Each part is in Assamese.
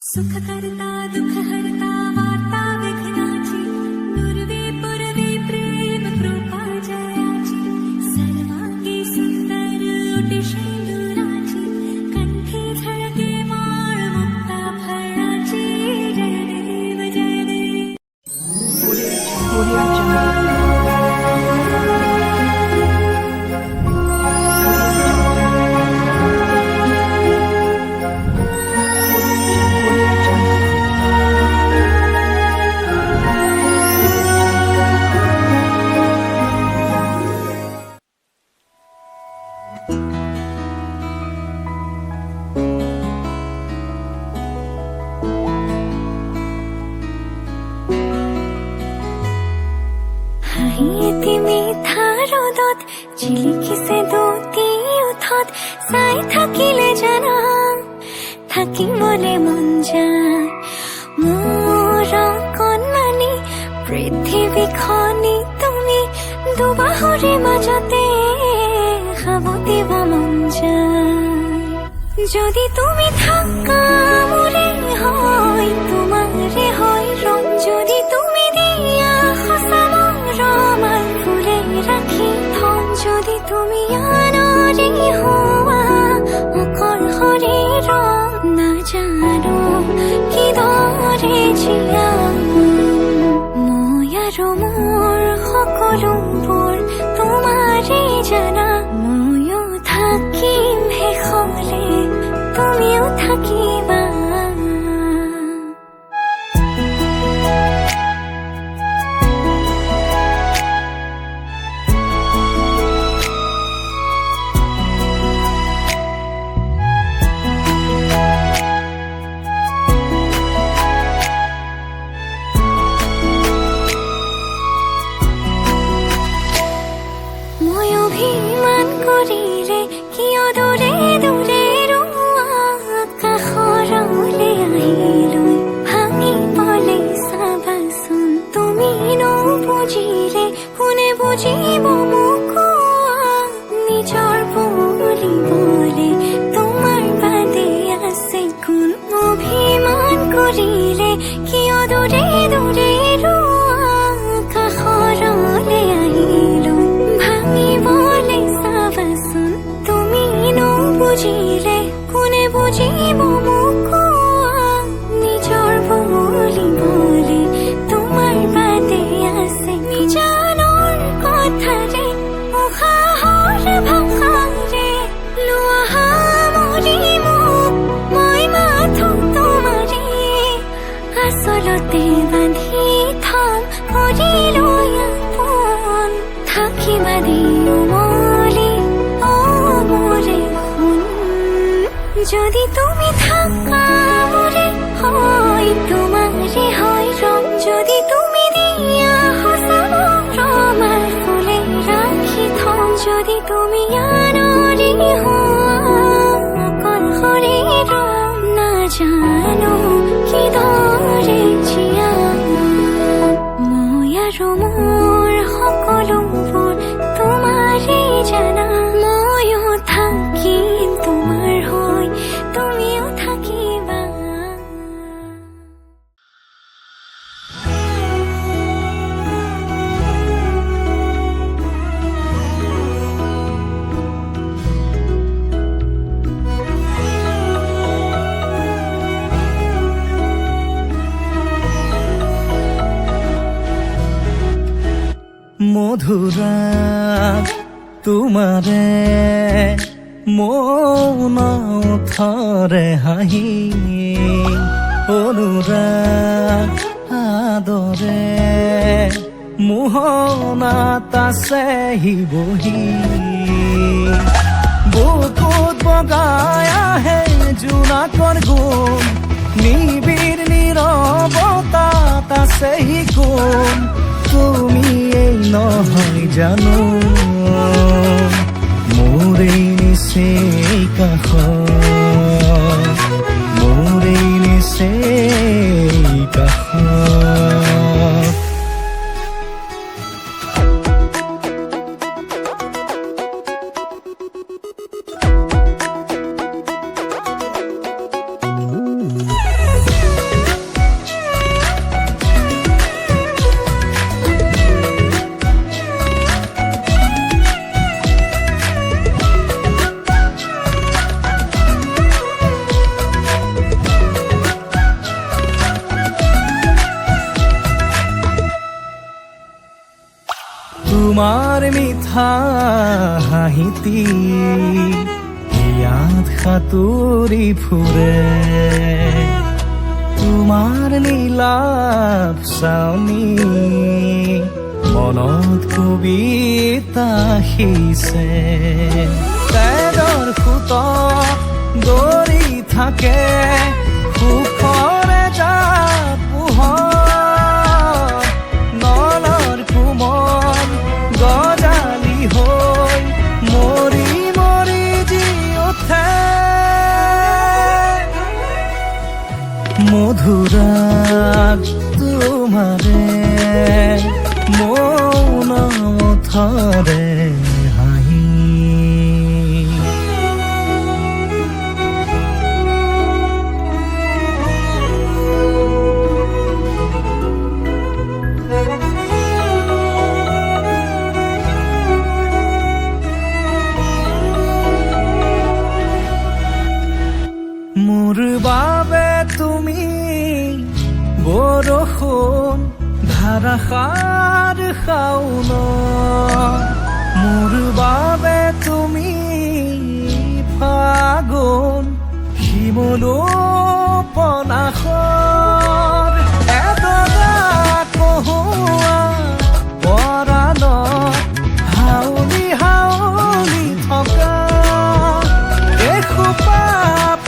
सुख करता दुख हरता वार्ता विघ्नाची पूर्वे पूर्वे प्रेम कृपा जयाची सर्वांगी सुंदर ओटी शेंदुराची कंठी झळके माळ मुक्ता फळाची जय देव जय देव হাঁহিয়েতি মিঠা ৰ'দত জিলিকিছে দুটি ওঠত চাই থাকিলে জানা থাকিবলে মন যায় মোৰ কণমানি পৃথিৱীখনি তুমি দুবাহুৰে মাজতে সাৱটিব মন যায় যদি তুমি থাকা মোৰে হয় তোমাৰে হয় ৰং যদি তুমি দিয়া সঁচা ৰমাল ফুলে ৰাখি থম যদি তুমি আনৰে হোৱা অকল শৰীৰ নাজানো কিদৰে জীয়াম মই আৰু মোৰ সকলোবোৰ তোমাৰে জানা ময়ো থাকিম শেষলে তুমিও থাকিবা অভিমান কৰিলে কিয় দূৰে দূৰে কাষৰলে আহিলৈ ভাঙিবলে চাবাচোন তুমি নুবুজিলে কোনে বুজিব মোক নিজৰ বুলিবলে তোমাৰ বাদে আছে কোন অভিমান কৰিলে কিয় দূৰে দূৰে কাষৰলে আহিলৈ ভাঙিবলে চাবাচোন তুমি নুবুজিলে কোনে বুজিব মোক নিজৰ বুলিবলে তোমাৰ বাদে আছে নিজানৰ কথাৰে উশাহৰ ভাষাৰে লোৱা সামৰি মোক মই মাথো তোমাৰে আচলতে বান্ধি থম কৰিলৈ আপোন থাকিবা দিও মলি ও মোরে শুন যদি তুমি থাকা মোরে হয় তোমারে হয় রং যদি তুমি দিয়া সঁচা ৰমাল ফুলে ৰাখি থম যদি তুমি আনৰে হোৱা অকল শৰীৰ নাজানো কিদৰে জীয়াম মই আৰু মোৰ সকলোবোৰ তোমাৰে জানা ময়ো থাকিম তোমাৰ হৈ তুমিও থাকিবা মধুৰা তোমাৰে মন থৰে হাঁহি অনুৰাগ আদৰে মোহনাত আছে বহি বুকুত বগাই আহে জোনাকৰ গুণ নিবিড় নীৰৱতাত আছে গুণ তুমি এই নহয় জানো মোৰে নিচে কাষ মোৰে নিচে কাষ তোমাৰ মিঠা হাঁহিতি ইয়াত সাঁতুৰি ফুৰে তোমাৰ নীলাভ চাউনি মনত কবিতা সিঁচে তেজৰ সুত দৌৰি থাকে সুখৰে জাপ পোহৰ নলৰ কোমল গজালি হৈ মৰি মৰি জি উঠে মধুৰাগ তোমাৰে মৌন থৰে হাঁহি মোৰ বাবে তুমি বৰষুণ ধাৰাসাৰ শাওন মোৰ বাবে তুমি ফাগুন শিমলু পনাসৰ এডৰা কহুৱা পৰাণত হাউলি হাউলি থকা এসোপা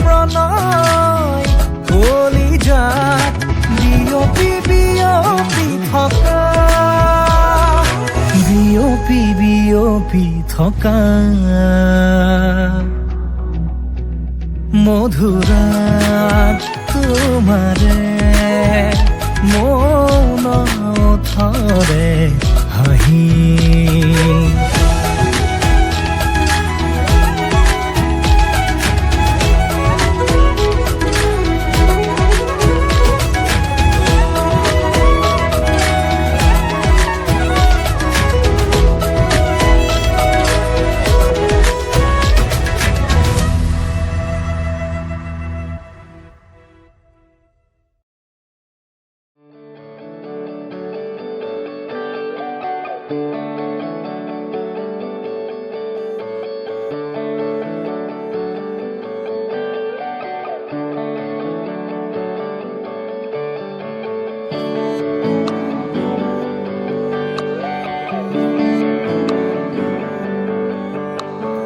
প্ৰণয় কলিজাত বিয়পি বিয়পি থকা বিয়পি বিয়পি থকা মধুৰাগ তোমাৰে মৌন থৰে হাঁহি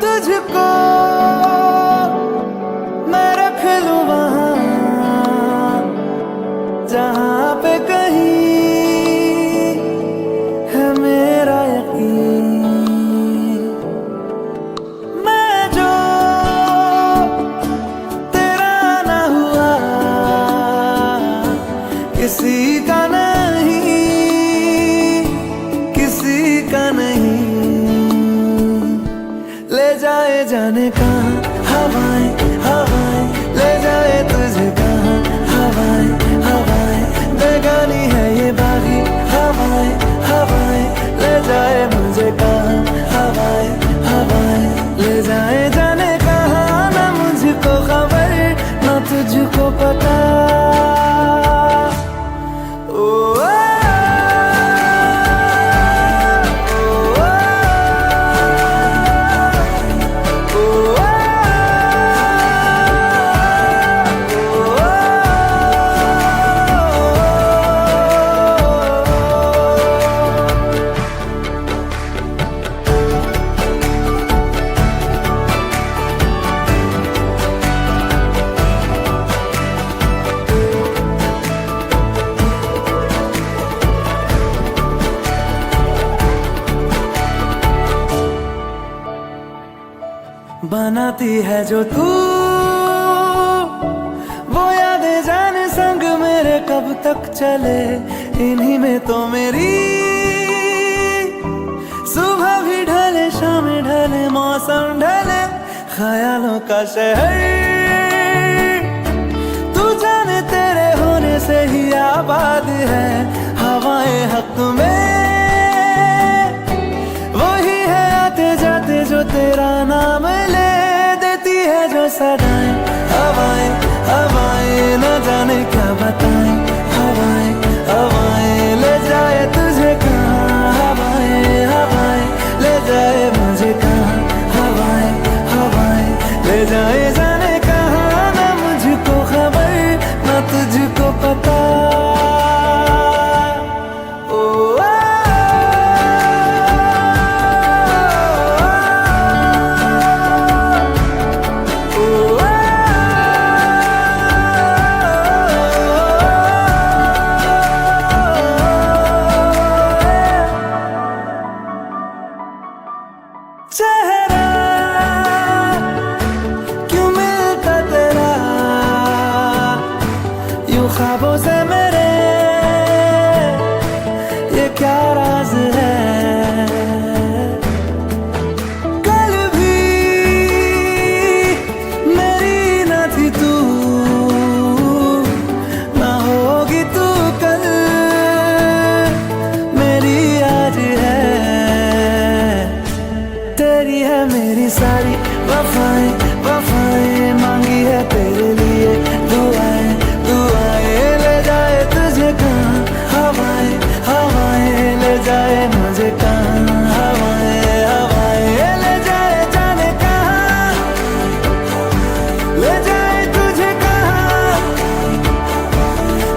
तुझको मैं रख लूं वहां जहां पे कहीं है मेरा यकीन मैं जो तेरा ना हुआ किसी का नहीं किसी का नहीं ले जाए जाने कहाँ हवाएं हवाएं ले जाए तुझे कहाँ हवाएं हवाएं बेगानी है ये बागी हवाएं हवाएं ले जाए मुझे कहाँ हवाएं हवाएं ले जाए जाने कहाँ ना मुझको खबर ना तुझको पता ओ बनाती है जो तू वो यादें जाने संग मेरे कब तक चले इन्हीं में तो मेरी सुबह भी ढले शाम ढले मौसम ढले ख्यालों का शहर तू जाने तेरे होने से ही आबाद है हवाएं हक में वही है आते जाते जो तेरा नाम ले देती है जो सदाएं हवाएं हवाएं न जाने क्या बताएं हवाएं हवाएं ले जाए तुझे कहाँ हवाएं हवाएं ख्वाबों से मेरे ये क्या राज है। कल भी मेरी न थी तू, ना होगी तू कल मेरी आज है। तेरी है मेरी सारी वफाएं वफाएं, मांगी है तेरे लिए दुआएं दुआएं। ले जाए तुझे कहाँ हवाएं हवाएं, ले जाए मुझे कहाँ हवाएं हवाएं। ले जाए जाने कहाँ, ले जाए तुझे कहाँ,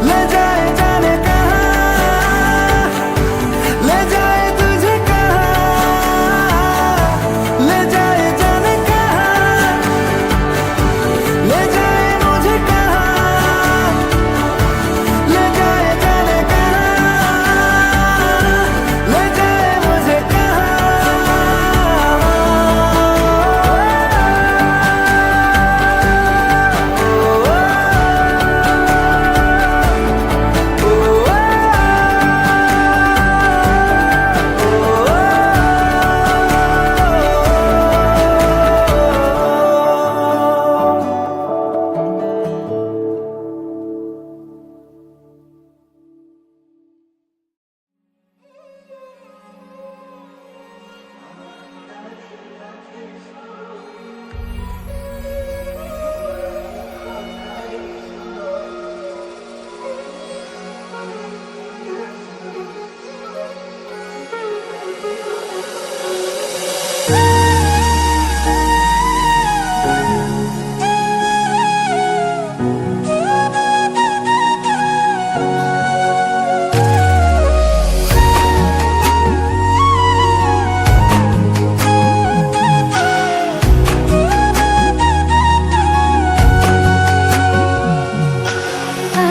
ले जाए जाने कहाँ, ले जाए तुझे कहाँ, ले जाए जाने कहाँ, ले जाए मुझे कहाँ, ले जाए जाने कहाँ, ले जाए मुझे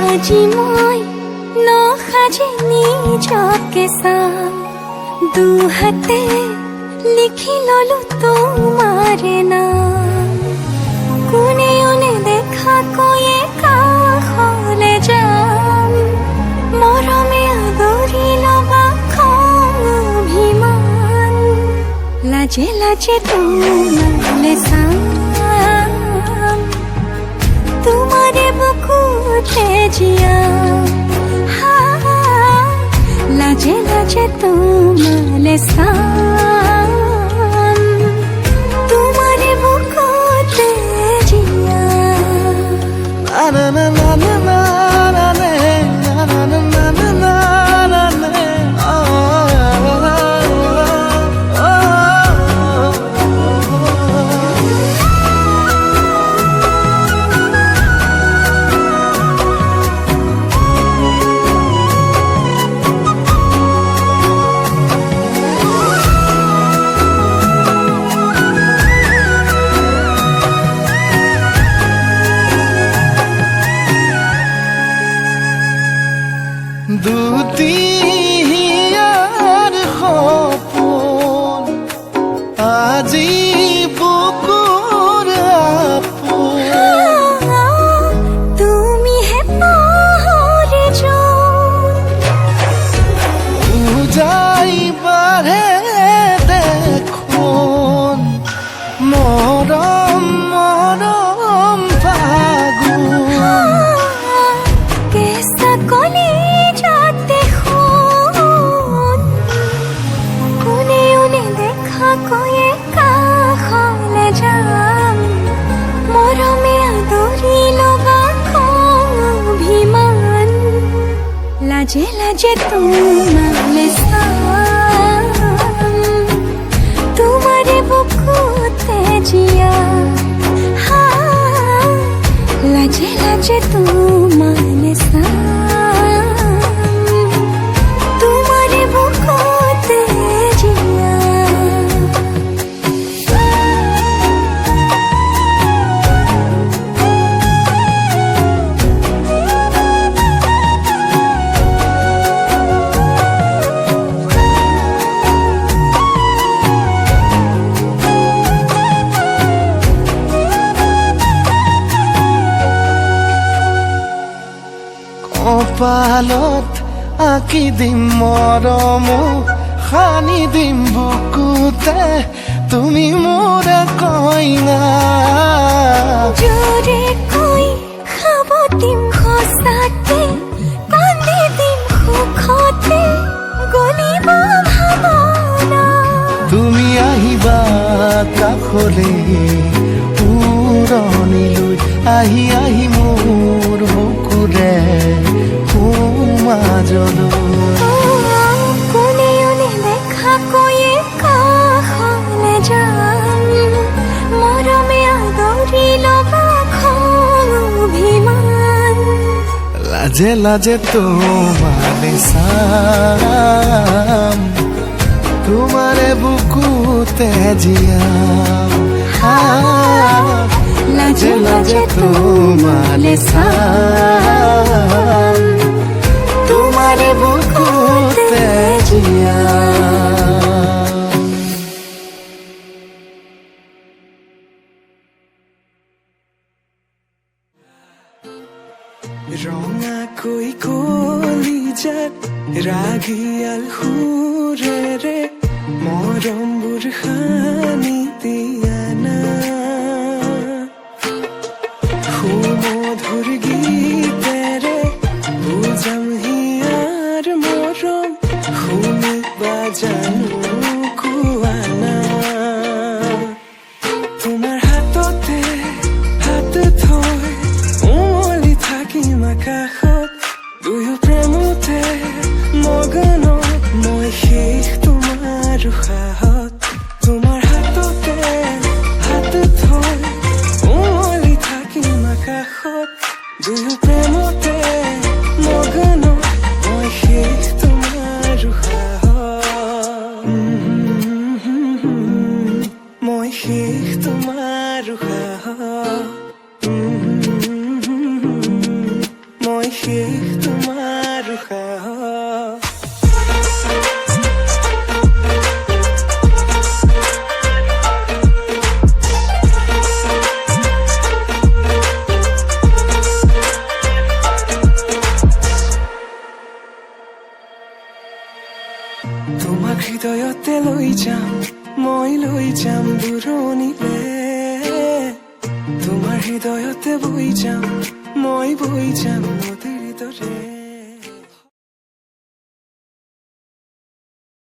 আজি মই নসাজে নিজকে চাম, দুহাতে লিখি ললো তোমাৰ নাম। কোনেও নেদেখা কৈয়ে কাষলে যাম, মৰমে আদৰি লবা খং অভিমান। লাজে লাজে তোমালে চাম, তোমারে বুকুতে জিয়া। লাজে লাজে তোমালে চাম, তোমারে বুকুতে জিয়া। na na na na na na na na na na na na na na na। দুটিয়াৰ সপোন আজি বুকুৰ আপোন। তুমিহে পাহৰি যোৱা, উজাই বাঢ়ে দেখোন মৰম মৰম ফাগুন। কেঁচা কলিজাতে সোণ, কোনেও নেদেখা কৈয়ে কাষলে যাম, মৰমে আদৰি লবা খং অভিমান। লাজে লাজে তোমালে চাম, তোমাৰে বুকুতে জিয়া। লাজে লাজে তোমালে চাম, তোমাৰে বুকুতে জিয়া। কপালত আঁকি দিম মৰম সানি দিম বুকুতে তুমি মোৰ কইনা জোৰে কৈ খাব দিম সঁচাকে কান্দি দিম সুখতে গলিব ভাৱনা তুমি আহিবা কাষলে পুৰণিলৈ আহি আহি মোৰ বুকুৰে মাজলৈ কোনেও নেদেখা কৈয়ে কাষলে যাম মৰমে আদৰি ল'বা খং অভিমান লাজে লাজে তোমাৰে চাম তোমাৰে বুকুতে জিয়াম লাজে লাজে তোমাৰে চাম তোমাৰে বুকুতে জিয়াম ৰঙাকৈ কলিজাত ৰাগিয়াল সুৰেৰে মৰমবোৰ সানি দিয়া না সুমধুৰ গীতেৰে বুজাম হিয়াৰ মৰম শুনিবা জানো কোৱা না তোমাৰ হাততে হাত থৈ উমলি থাকিম আকাশত দুয়ো প্ৰেমতে মগন মই শেষ তোমাৰ উশাহত তোমাৰ হাততে হাত থৈ উমলি থাকিম আকাশত দুয়ো প্ৰেমতে মগন মই শেষ তোমাৰ উশাহত মই শেষ তোমাৰ উশাহত মই শেষ তোমাৰ উশাহত তোমাক হৃদয়তে লৈ যাম মই লৈ যাম দূৰণিলে তোমাৰ হৃদয়তে বৈ যাম মই বৈ যাম নদীৰ দৰে